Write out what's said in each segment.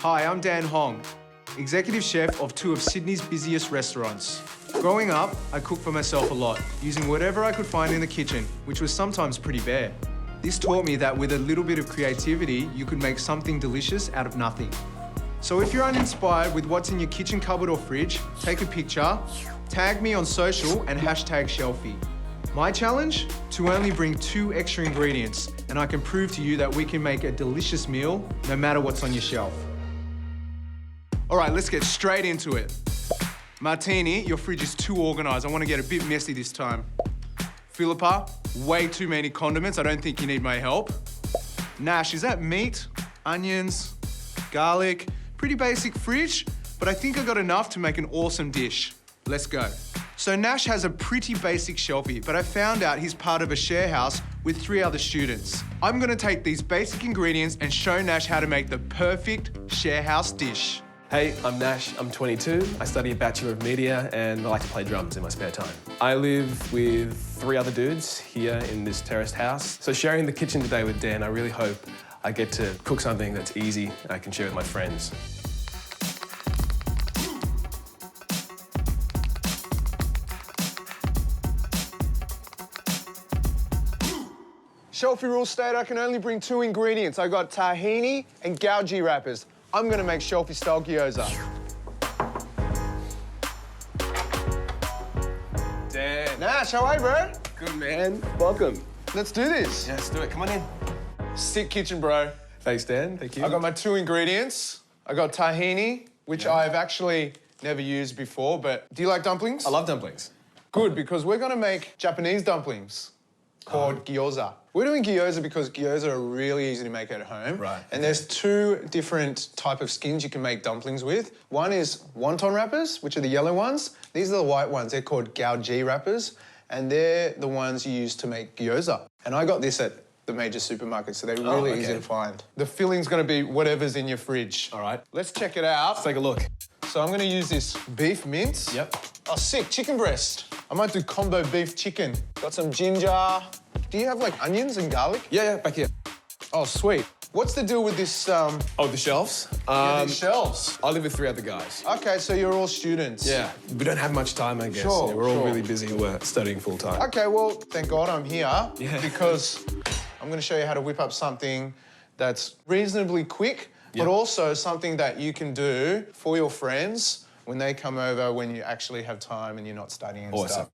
Hi, I'm Dan Hong, executive chef of two of Sydney's busiest restaurants. Growing up, I cooked for myself a lot, using whatever I could find in the kitchen, which was sometimes pretty bare. This taught me that with a little bit of creativity, you could make something delicious out of nothing. So if you're uninspired with what's in your kitchen cupboard or fridge, take a picture, tag me on social and hashtag Shelfie. My challenge? To only bring 2 extra ingredients, and I can prove to you that we can make a delicious meal no matter what's on your shelf. All right, let's get straight into it. Martini, your fridge is too organized. I want to get a bit messy this time. Philippa, way too many condiments. I don't think you need my help. Nash, is that meat, onions, garlic? Pretty basic fridge, but I think I got enough to make an awesome dish. Let's go. So Nash has a pretty basic Shelfie, but I found out he's part of a share house with 3 other students. I'm gonna take these basic ingredients and show Nash how to make the perfect share house dish. Hey, I'm Nash, I'm 22. I study a Bachelor of Media and I like to play drums in my spare time. I live with 3 other dudes here in this terraced house. So sharing the kitchen today with Dan, I really hope I get to cook something that's easy and I can share with my friends. Shelfie rule state I can only bring 2 ingredients. I got tahini and Guōza wrappers. I'm gonna make Shelfie style Guōza. Dan. Nash, how are you, bro? Good, man. Welcome. Let's do this. Yeah, let's do it. Come on in. Sick kitchen, bro. Thanks, Dan. Thank you. I got my 2 ingredients. I got tahini, which I've actually never used before, but do you like dumplings? I love dumplings. Good, because we're gonna make Japanese dumplings called Guōza. We're doing Guōza because Guōza are really easy to make at home. Right. And there's 2 different type of skins you can make dumplings with. One is wonton wrappers, which are the yellow ones. These are the white ones. They're called Guōza wrappers, and they're the ones you use to make Guōza. And I got this at the major supermarkets, so they're really easy to find. The filling's gonna be whatever's in your fridge. All right. Let's check it out. Let's take a look. So I'm gonna use this beef mince. Yep. Oh, sick, chicken breast. I might do combo beef chicken. Got some ginger. Do you have like onions and garlic? Yeah, back here. Oh, sweet. What's the deal with this, Oh, the shelves? these shelves? I live with 3 other guys. Okay, so you're all students. Yeah, we don't have much time, I guess. Sure, Yeah, we're all sure. really busy. We're studying full time. Okay, well, thank God I'm here Yeah. because I'm gonna show you how to whip up something that's reasonably quick, but also something that you can do for your friends when they come over when you actually have time and you're not studying and stuff.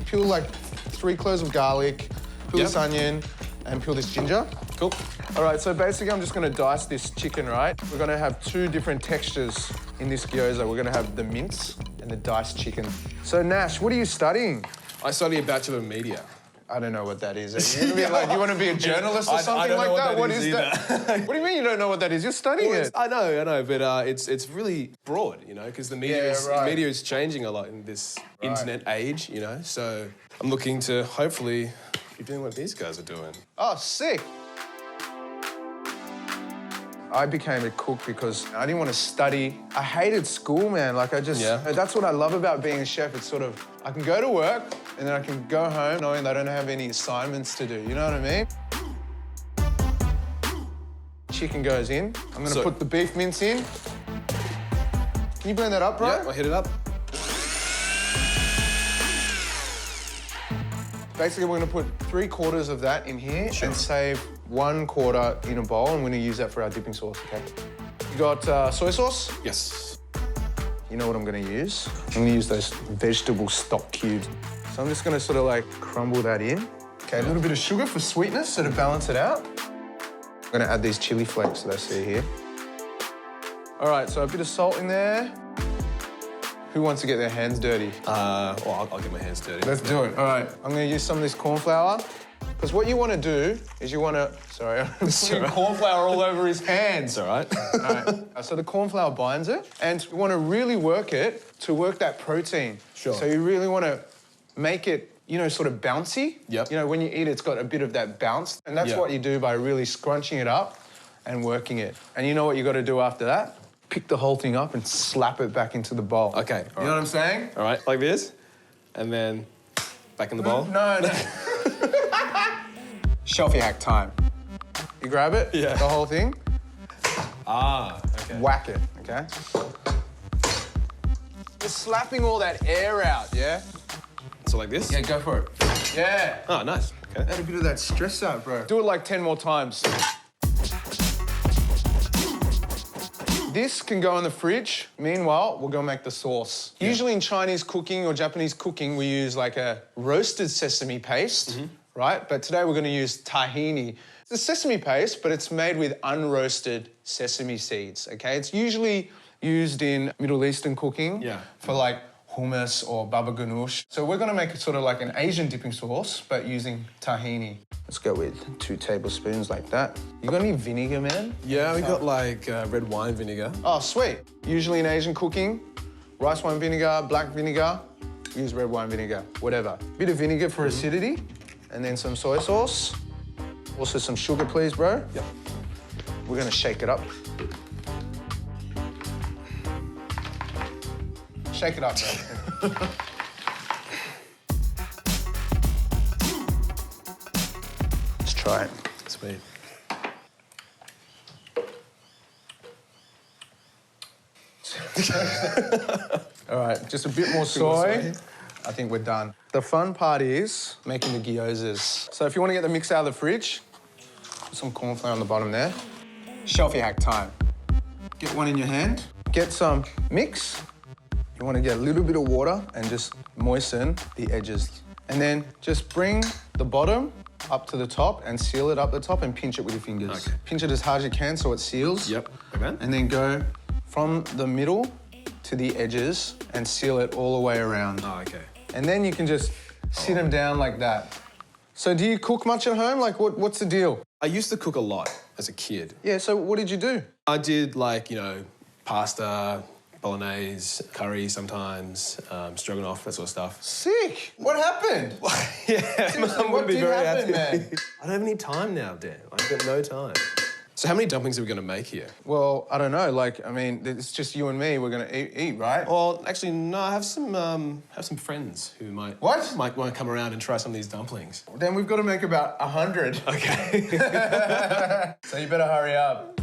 Peel like 3 cloves of garlic, peel this onion, and peel this ginger. Cool. All right, so basically I'm just gonna dice this chicken, right? We're gonna have 2 different textures in this Guōza. We're gonna have the mince and the diced chicken. So Nash, what are you studying? I study a Bachelor of Media. I don't know what that is. You want to be a journalist or something I don't like know that? what is either. that? What do you mean you don't know what that is? You're studying it. I know, but it's really broad, you know, because the media media is changing a lot in this internet age, you know. So I'm looking to hopefully be doing what these guys are doing. Oh, sick. I became a cook because I didn't want to study. I hated school, man. Like that's what I love about being a chef. It's sort of, I can go to work and then I can go home knowing that I don't have any assignments to do. You know what I mean? Chicken goes in. I'm gonna put the beef mince in. Can you blend that up, bro? Yeah, I'll hit it up. Basically, we're gonna put 3/4 of that in here and save 1/4 in a bowl, and we're gonna use that for our dipping sauce, okay? You got soy sauce? Yes. You know what I'm gonna use? I'm gonna use those vegetable stock cubes. So I'm just gonna sort of like crumble that in. Okay, a little bit of sugar for sweetness, so to balance it out. I'm gonna add these chili flakes that I see here. All right, so a bit of salt in there. Who wants to get their hands dirty? Well, I'll get my hands dirty. Let's do it. All right, I'm gonna use some of this corn flour. Because what you want to do is you want to... Sorry, I'm putting corn flour all over his hands. All right. All right. So the corn flour binds it, and you want to really work it to work that protein. Sure. So you really want to make it, you know, sort of bouncy. Yep. You know, when you eat it, it's got a bit of that bounce. And that's what you do by really scrunching it up and working it. And you know what you got to do after that? Pick the whole thing up and slap it back into the bowl. Okay. You know what I'm saying? All right, like this. And then back in the bowl. No. Shelfie hack time. You grab it, Yeah. the whole thing, Ah, okay. whack it, okay? Just slapping all that air out, yeah? So like this? Yeah, go for it. Yeah. Oh, nice. Okay. Let a bit of that stress out, bro. Do it like 10 more times. This can go in the fridge. Meanwhile, we'll go make the sauce. Yeah. Usually in Chinese cooking or Japanese cooking, we use like a roasted sesame paste, right? But today we're gonna use tahini. It's a sesame paste, but it's made with unroasted sesame seeds, okay? It's usually used in Middle Eastern cooking for like hummus or baba ganoush. So we're gonna make it sort of like an Asian dipping sauce, but using tahini. Let's go with 2 tablespoons like that. You got any vinegar, man? Yeah, we got like red wine vinegar. Oh, sweet. Usually in Asian cooking, rice wine vinegar, black vinegar, use red wine vinegar, whatever. Bit of vinegar for acidity, and then some soy sauce. Also some sugar, please, bro. Yep. We're gonna shake it up. Shake it up, bro. Let's try it. Sweet. All right, just a bit more soy. I think we're done. The fun part is making the gyozas. So if you want to get the mix out of the fridge, put some corn flour on the bottom there. Shelfie hack time. Get one in your hand. Get some mix. You want to get a little bit of water and just moisten the edges. And then just bring the bottom up to the top and seal it up the top and pinch it with your fingers. Okay. Pinch it as hard as you can so it seals. Yep. Okay. And then go from the middle to the edges and seal it all the way around. Oh, okay. And then you can just sit them down like that. So do you cook much at home? Like, what's the deal? I used to cook a lot as a kid. Yeah, so what did you do? I did like, you know, pasta, bolognese, curry sometimes, stroganoff, that sort of stuff. Sick. What happened? Yeah, Seriously, Mum what would be did very happen, happy. man? I don't have any time now, Dan. I've got no time. So how many dumplings are we going to make here? Well, I don't know. Like, I mean, it's just you and me. We're gonna eat, right? Well, actually, no. I have some friends who might want to come around and try some of these dumplings. Then we've got to make about 100. Okay. So you better hurry up.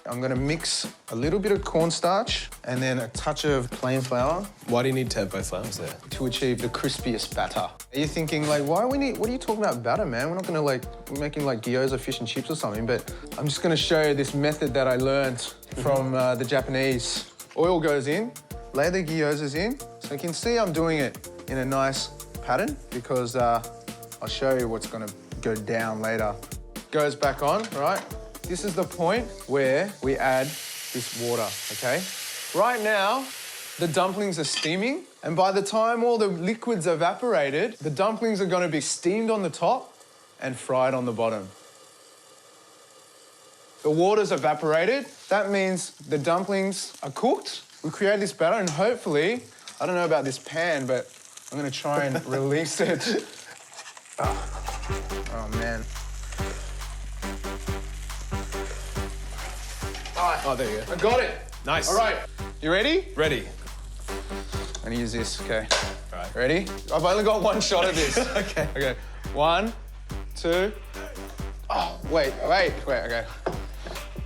I'm gonna mix a little bit of cornstarch and then a touch of plain flour Why do you need to have both flours there? to achieve the crispiest batter. Are you thinking like, what are you talking about batter, man? We're not gonna we're making like Guōza fish and chips or something, but I'm just gonna show you this method that I learned from the Japanese. Oil goes in, lay the gyozas in. So you can see I'm doing it in a nice pattern because I'll show you what's gonna go down later. Goes back on, right? This is the point where we add this water, okay? Right now, the dumplings are steaming, and by the time all the liquid's evaporated, the dumplings are gonna be steamed on the top and fried on the bottom. The water's evaporated. That means the dumplings are cooked. We create this batter, and hopefully, I don't know about this pan, but I'm gonna try and release it. Oh man. Oh, there you go. I got it. Nice. All right, you ready? Ready. I'm gonna use this, okay. All right. Ready? I've only got one shot of this. Okay. Okay, 1, 2. Oh, wait, okay.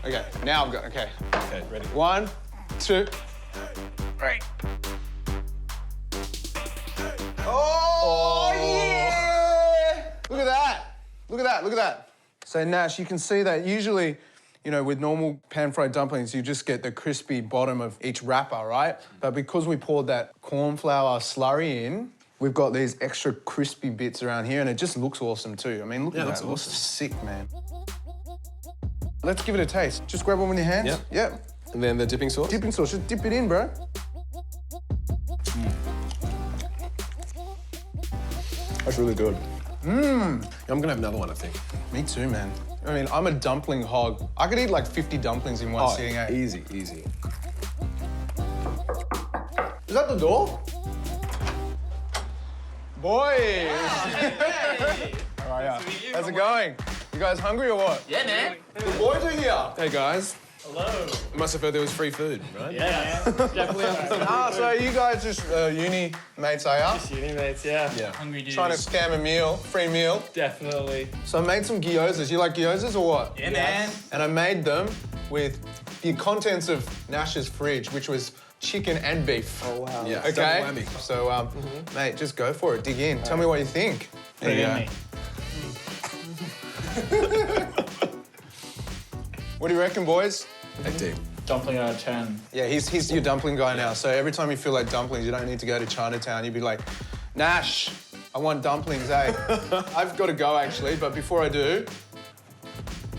Okay, now I've got, okay. Okay, ready. 1, 2, 3. Oh, yeah! Look at that. Look at that, look at that. So Nash, you can see that usually, you know, with normal pan-fried dumplings, you just get the crispy bottom of each wrapper, right? But because we poured that corn flour slurry in, we've got these extra crispy bits around here, and it just looks awesome too. I mean, look at that. Looks It looks awesome. sick, man. Let's give it a taste. Just grab one with your hands. Yep. Yep. And then the dipping sauce? Dipping sauce, just dip it in, bro. That's really good. I'm gonna have another one, I think. Me too, man. I mean, I'm a dumpling hog. I could eat like 50 dumplings in one sitting, eh? Easy, easy. Is that the door? Boys! How are ya? How's it going? You guys hungry or what? Yeah, man. The boys are here. Hey, guys. Hello. You must have heard there was free food, right? Yeah, man. Definitely. So you guys just uni mates, are ya? Housemates, yeah. Yeah. Hungry dudes. Trying to scam a meal, free meal. Definitely. So I made some gyozas. You like gyozas or what? Yeah, man. And I made them with the contents of Nash's fridge, which was chicken and beef. Oh, wow. Yeah. Okay. Double whammy. So, mate, just go for it. Dig in. Tell me what you think. Put it in me. What do you reckon, boys? I do. Dumpling out of 10. Yeah, he's your dumpling guy now. So every time you feel like dumplings, you don't need to go to Chinatown. You'd be like, Nash, I want dumplings, eh? I've got to go, actually, but before I do,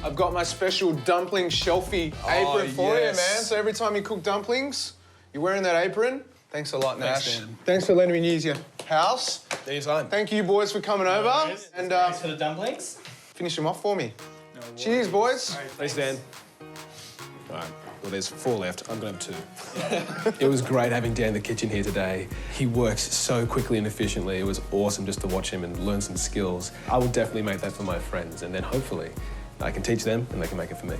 I've got my special dumpling Shelfie apron for you, man. So every time you cook dumplings, you're wearing that apron. Thanks a lot, Nash. Thanks, Dan. Thanks for letting me use your house. Anytime. Thank you, boys, for coming over. And Thanks for the dumplings. finish them off for me. Cheers, boys. Thanks, Dan. All right. Well, there's 4 left. I'm going to have 2. It was great having Dan in the kitchen here today. He works so quickly and efficiently. It was awesome just to watch him and learn some skills. I will definitely make that for my friends, and then hopefully I can teach them and they can make it for me.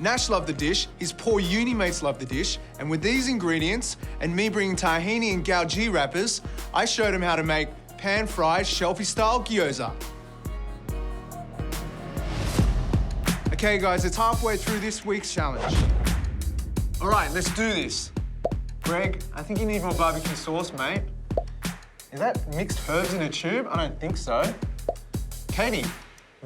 Nash loved the dish, his poor uni mates loved the dish, and with these ingredients and me bringing tahini and Guōza wrappers, I showed him how to make pan-fried Shelfie-style Guōza. Okay, guys, it's halfway through this week's challenge. All right, let's do this. Greg, I think you need more barbecue sauce, mate. Is that mixed herbs in a tube? I don't think so. Katie,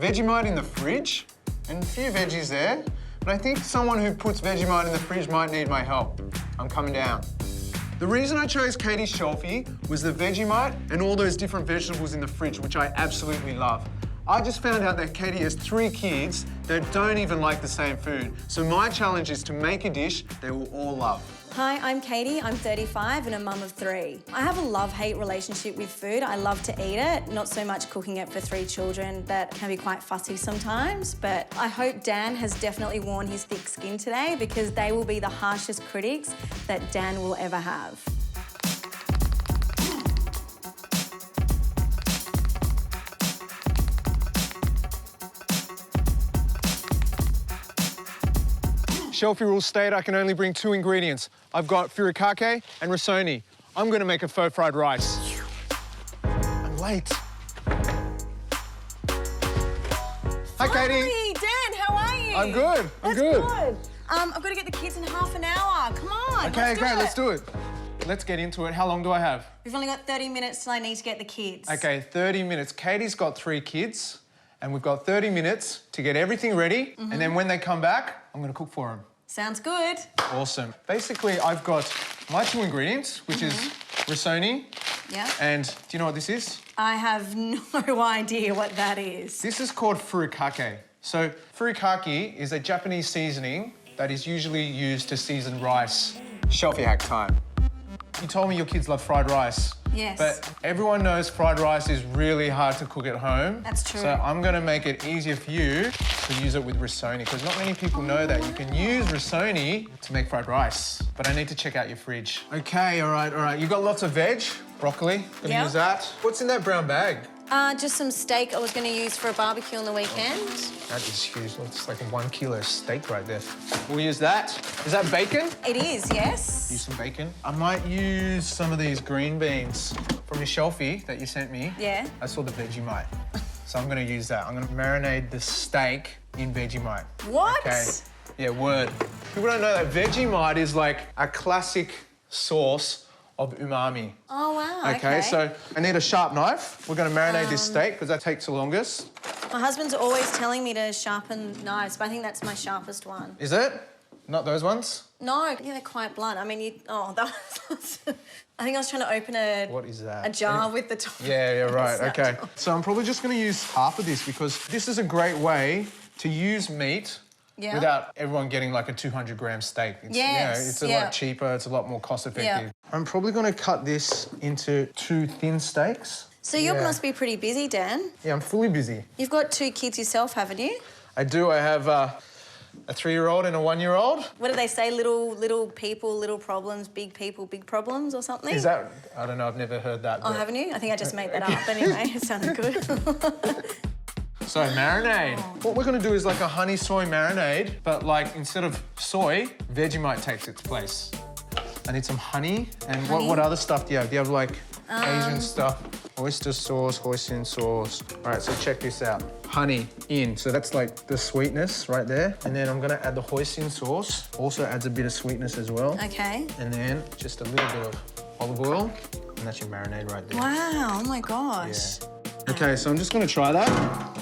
Vegemite in the fridge? And a few veggies there. But I think someone who puts Vegemite in the fridge might need my help. I'm coming down. The reason I chose Katie's Shelfie was the Vegemite and all those different vegetables in the fridge, which I absolutely love. I just found out that Katie has 3 kids that don't even like the same food. So my challenge is to make a dish they will all love. Hi, I'm Katie. I'm 35 and a mum of 3. I have a love-hate relationship with food. I love to eat it, not so much cooking it for 3 children that can be quite fussy sometimes. But I hope Dan has definitely worn his thick skin today because they will be the harshest critics that Dan will ever have. Shelfie rules state I can only bring 2 ingredients. I've got furikake and risotto. I'm gonna make a faux fried rice. I'm late. Hi, Katie. Hey, Dan, how are you? I'm good. I'm That's good. I've got to get the kids in half an hour. Come on. Okay, let's do it. Let's get into it. How long do I have? We've only got 30 minutes till I need to get the kids. Okay, 30 minutes. Katie's got 3 kids, and we've got 30 minutes to get everything ready, and then when they come back, I'm gonna cook for them. Sounds good. Awesome. Basically, I've got my 2 ingredients, which is risotto, Yeah. and do you know what this is? I have no idea what that is. This is called furikake. So furikake is a Japanese seasoning that is usually used to season rice. Shelfie hack time. You told me your kids love fried rice. Yes. But everyone knows fried rice is really hard to cook at home. That's true. So I'm going to make it easier for you to use it with risotto because not many people know that you can use risotto to make fried rice. But I need to check out your fridge. Okay, all right. You've got lots of veg, broccoli. Gonna Yeah. use that. What's in that brown bag? Just some steak I was going to use for a barbecue on the weekend. That is huge. It's like a 1 kilo steak right there. We'll use that. Is that bacon? It is, yes. Use some bacon. I might use some of these green beans from your Shelfie that you sent me. Yeah. I saw the Vegemite. So I'm going to use that. I'm going to marinate the steak in Vegemite. What? Okay. Yeah, word. People don't know that Vegemite is like a classic sauce of umami. Oh, wow, okay. So I need a sharp knife. We're going to marinate this steak because that takes the longest. My husband's always telling me to sharpen knives, but I think that's my sharpest one. Is it? Not those ones? No, yeah, they're quite blunt. I mean, that was... I think I was trying to open What is that? a jar with the top. Yeah, right, Snapped okay. off. So I'm probably just going to use half of this because this is a great way to use meat Yeah. without everyone getting like a 200-gram steak. It's, Yes, it's a yeah. lot cheaper, it's a lot more cost-effective. Yeah. I'm probably going to cut this into 2 thin steaks. So you Yeah. must be pretty busy, Dan. Yeah, I'm fully busy. You've got 2 kids yourself, haven't you? I do. I have a 3-year-old and a 1-year-old. What do they say? Little people, little problems, big people, big problems or something? Is that... I don't know, I've never heard that. Oh, but- haven't you? I think I just made that up anyway. It sounded good. So marinade. What we're gonna do is like a honey soy marinade, but like instead of soy, Vegemite takes its place. I need some honey. And what other stuff do you have? Do you have like Asian stuff? Oyster sauce, hoisin sauce. All right, so check this out. Honey in, so that's like the sweetness right there. And then I'm gonna add the hoisin sauce. Also adds a bit of sweetness as well. Okay. And then just a little bit of olive oil. And that's your marinade right there. Wow, oh my gosh. Yeah. Okay, so I'm just gonna try that.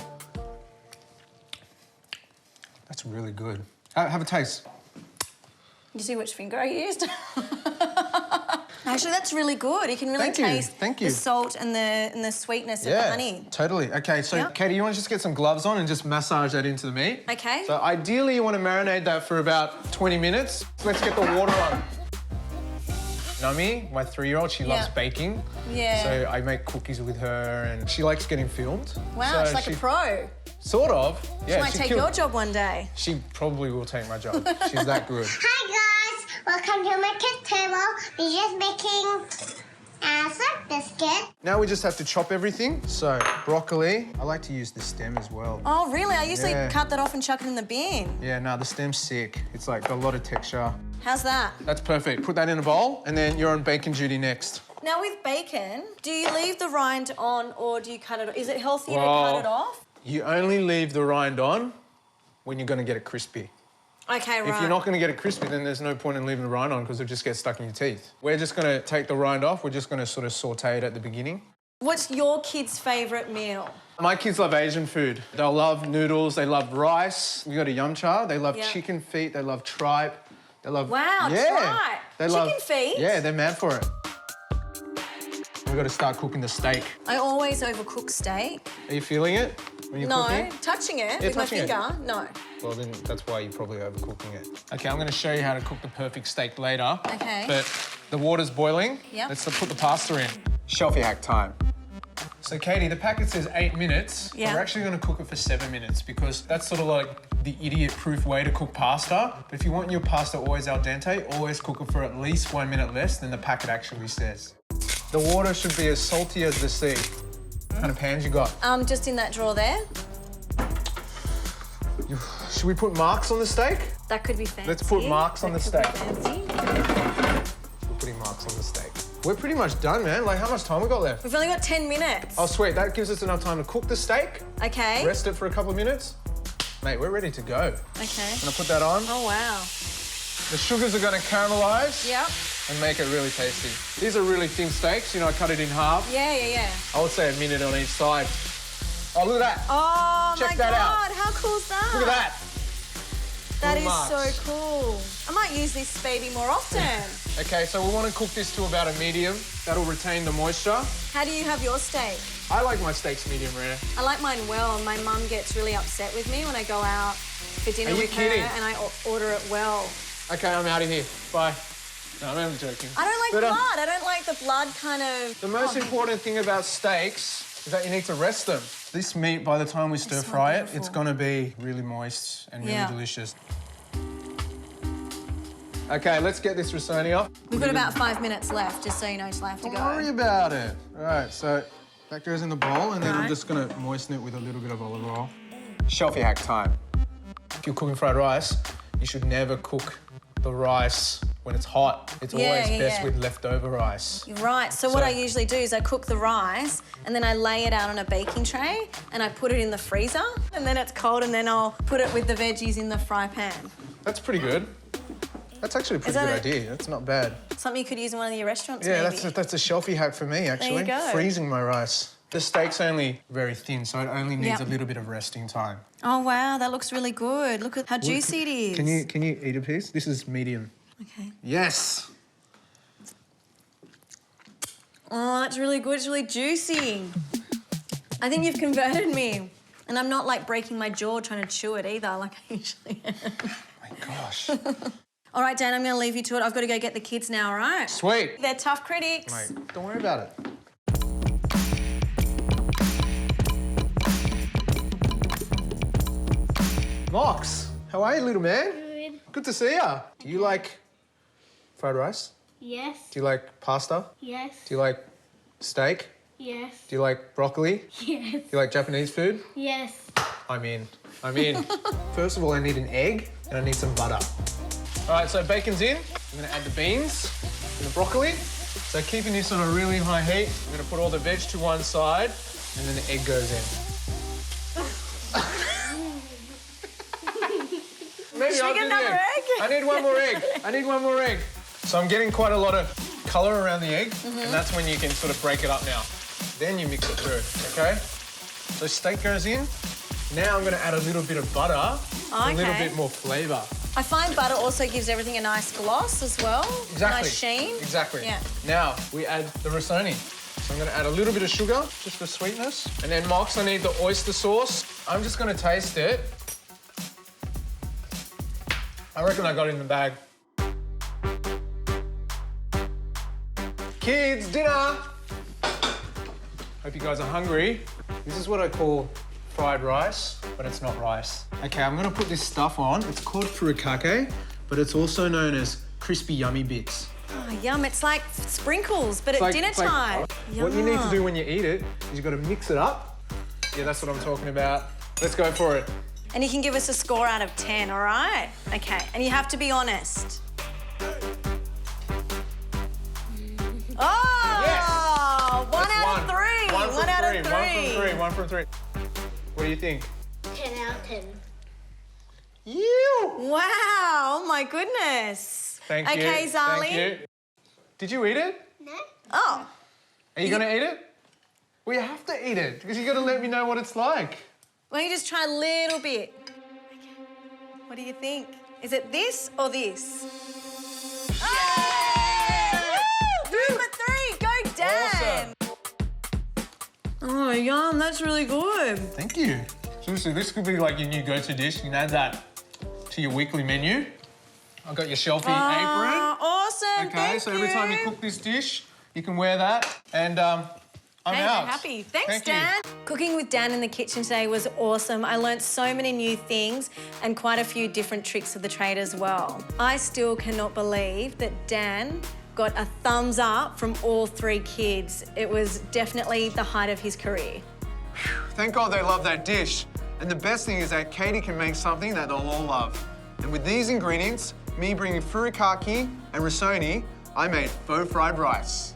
That's really good. Have a taste. You see which finger I used? Actually, that's really good. You can really taste the salt and the sweetness of the honey. Totally. Okay, so Katie, you want to just get some gloves on and just massage that into the meat? Okay. So ideally, you want to marinate that for about 20 minutes. Let's get the water on. Nami, my 3-year-old, she loves baking. Yeah. So I make cookies with her and she likes getting filmed. Wow, so she's like a pro. Sort of. Yeah, She might take your job one day. She probably will take my job. She's that good. Hi guys, welcome to my kids' table. We're just making a syrup biscuit. Now we just have to chop everything. So broccoli, I like to use the stem as well. Oh really? I usually cut that off and chuck it in the bin. Yeah, no, the stem's sick. It's like got a lot of texture. How's that? That's perfect. Put that in a bowl and then you're on bacon duty next. Now with bacon, do you leave the rind on or do you cut it off? Is it healthier to cut it off? You only leave the rind on when you're gonna get it crispy. Okay, right. If you're not gonna get it crispy, then there's no point in leaving the rind on because it'll just get stuck in your teeth. We're just gonna take the rind off. We're just gonna sort of saute it at the beginning. What's your kids' favourite meal? My kids love Asian food. They'll love noodles, they love rice. We got a yum cha. They love chicken feet, they love tripe. They love... Wow, tripe. They Chicken feet? Yeah, they're mad for it. We've got to start cooking the steak. I always overcook steak. Are you feeling it when you're cooking? No, touching it with my finger, no. Well, then that's why you're probably overcooking it. Okay, I'm going to show you how to cook the perfect steak later. Okay. But the water's boiling. Yep. Let's put the pasta in. Shelfie hack time. So, Katie, the packet says 8 minutes. Yeah. But we're actually going to cook it for 7 minutes because that's sort of like the idiot-proof way to cook pasta. But if you want your pasta always al dente, always cook it for at least 1 minute less than the packet actually says. The water should be as salty as the sea. What kind of pans you got? Just in that drawer there. Should we put marks on the steak? That could be fancy. Let's put marks on the steak. Fancy. We're putting marks on the steak. We're pretty much done, man. Like, how much time we got left? We've only got 10 minutes. Oh, sweet. That gives us enough time to cook the steak. Okay. Rest it for a couple of minutes. Mate, we're ready to go. Okay. Gonna put that on. Oh, wow. The sugars are gonna caramelize. Yep. And make it really tasty. These are really thin steaks. You know, I cut it in half. Yeah. I would say a minute on each side. Oh, look at that. Oh, Check my that God. out. How cool is that? Look at that. That is marks. so cool. I might use this baby more often. Okay, so we want to cook this to about a medium. That'll retain the moisture. How do you have your steak? I like my steaks medium rare. I like mine well. My mum gets really upset with me when I go out for dinner Are you with kidding? her and I order it well. Okay, I'm out of here. Bye. No, I'm joking. I don't like But, blood. I don't like the blood kind of... The most important thing about steaks is that you need to rest them. This meat, by the time we stir so fry it, beautiful. it's gonna be really moist and really delicious. Okay, let's get this risotto off. We've got about 5 minutes left, just so you know till I have to Don't go. worry about it. All right, so that goes in the bowl, and then I'm just gonna moisten it with a little bit of olive oil. Shelfie hack time. If you're cooking fried rice, you should never cook the rice when it's hot. It's always best with leftover rice. You're right. So what I usually do is I cook the rice and then I lay it out on a baking tray and I put it in the freezer and then it's cold and then I'll put it with the veggies in the fry pan. That's pretty good. That's actually a pretty good idea. That's not bad. Something you could use in one of your restaurants, Yeah, maybe. that's a Shelfie hack for me, actually. There you go. Freezing my rice. The steak's only very thin, so it only needs a little bit of resting time. Oh, wow, that looks really good. Look at how juicy it is. Can you eat a piece? This is medium. Okay. Yes. Oh, that's really good. It's really juicy. I think you've converted me. And I'm not, like, breaking my jaw trying to chew it either, like I usually am. My gosh. All right, Dan, I'm going to leave you to it. I've got to go get the kids now, all right? Sweet. They're tough critics. Mate, don't worry about it. Mox, how are you, little man? Good. Good to see ya. Do you like fried rice? Yes. Do you like pasta? Yes. Do you like steak? Yes. Do you like broccoli? Yes. Do you like Japanese food? Yes. I'm in. First of all, I need an egg and I need some butter. All right, so bacon's in. I'm gonna add the beans and the broccoli. So keeping this on a really high heat, I'm gonna put all the veg to one side and then the egg goes in. Maybe Should we I'll get do the another egg? I need one more egg. I need one more egg. So I'm getting quite a lot of colour around the egg, and that's when you can sort of break it up now. Then you mix it through, okay? So steak goes in. Now I'm gonna add a little bit of butter, a little bit more flavour. I find butter also gives everything a nice gloss as well. Exactly. Nice sheen. Exactly. Yeah. Now we add the risoni. So I'm gonna add a little bit of sugar, just for sweetness. And then Mox, I need the oyster sauce. I'm just gonna taste it. I reckon I got it in the bag. Kids, dinner! Hope you guys are hungry. This is what I call fried rice, but it's not rice. Okay, I'm gonna put this stuff on. It's called furikake, but it's also known as crispy yummy bits. Oh, yum. It's like sprinkles, but at dinner time. What you need to do when you eat it is you've got to mix it up. Yeah, that's what I'm talking about. Let's go for it. And you can give us a score out of 10, all right? Okay, and you have to be honest. Oh! Yes! One That's out of three. One out from of three. three. One from three. What do you think? 10 out of 10. You! Wow, oh my goodness. Thank you. Okay, Zali. Thank you. Did you eat it? No? Oh, Are you going to eat it? Well, you have to eat it because you got to let me know what it's like. why don't you just try a little bit? What do you think? Is it this or this? Hey! Woo! 2 for 3, go Dan! Oh, yum, that's really good. Thank you. Seriously, this could be like your new go-to dish. You can add that to your weekly menu. I've got your Shelfie apron. Awesome, Okay, thank so every time you cook this dish, you can wear that, and I'm Hey, out. I'm happy. Thanks, Thank you. Dan. Cooking with Dan in the kitchen today was awesome. I learnt so many new things and quite a few different tricks of the trade as well. I still cannot believe that Dan got a thumbs up from all 3 kids. It was definitely the height of his career. Thank God they love that dish. And the best thing is that Katie can make something that they'll all love. And with these ingredients, me bringing furikake and risoni, I made faux fried rice.